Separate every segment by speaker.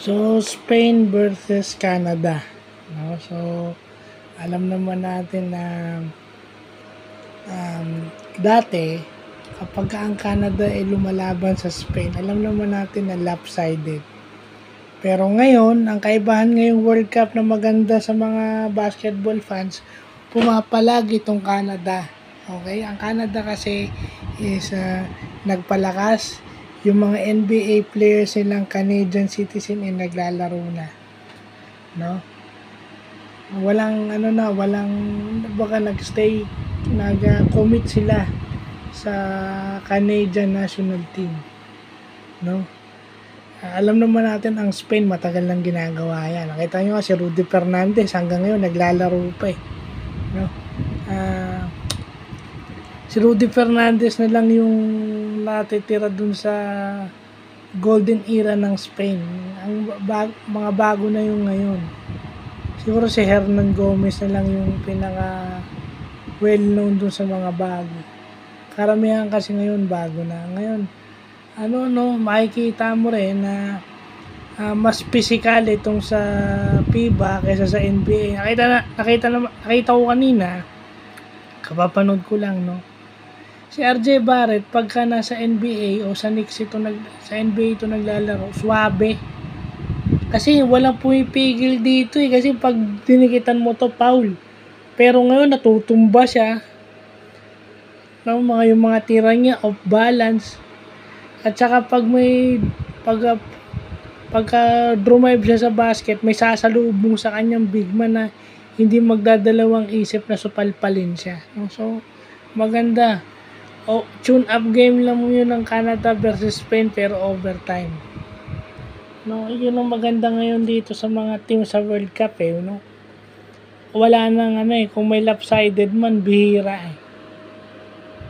Speaker 1: So, Spain versus Canada. No? So, alam naman natin na dati, kapag ang Canada ay lumalaban sa Spain, alam naman natin na lopsided. Pero ngayon, ang kaibahan ngayong World Cup na maganda sa mga basketball fans, pumapalag itong Canada. Okay? Ang Canada kasi is nagpalakas. Yung mga NBA players silang Canadian citizen ay naglalaro na. No? Walang baka nag-commit sila sa Canadian national team. No? Alam naman natin ang Spain matagal lang ginagawa yan. Nakita nyo si Rudy Fernandez hanggang ngayon naglalaro pa eh. No? Si Rudy Fernandez na lang yung natitira dun sa golden era ng Spain. Ang mga bago na yung ngayon. Siguro si Hernan Gomez na lang yung pinaka well known dun sa mga bago. Karamihan kasi ngayon bago na. Ngayon, makikita mo rin na mas physical itong sa FIBA kaysa sa NBA. Nakita ko kanina, kapapanood ko lang, no? Si RJ Barrett, pagka nasa NBA o sa Knicks sa NBA ito naglalaro, swabe. Kasi walang pumipigil dito eh. Kasi pag dinikitan mo to, foul. Pero ngayon, natutumba siya. Yung mga tira niya, off balance. At saka pagka drive siya sa basket, may sasalubong sa kanyang big man na hindi magdadalawang isip na supalpalin siya. So, maganda. Tune up game lang mo yun ng Canada versus Spain pero overtime. No, yun ang maganda ngayon dito sa mga team sa World Cup eh, no. Wala nang kung may lopsided man bihira eh.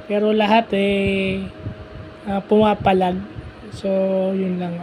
Speaker 1: Pero lahat pumapalag. So, yun lang.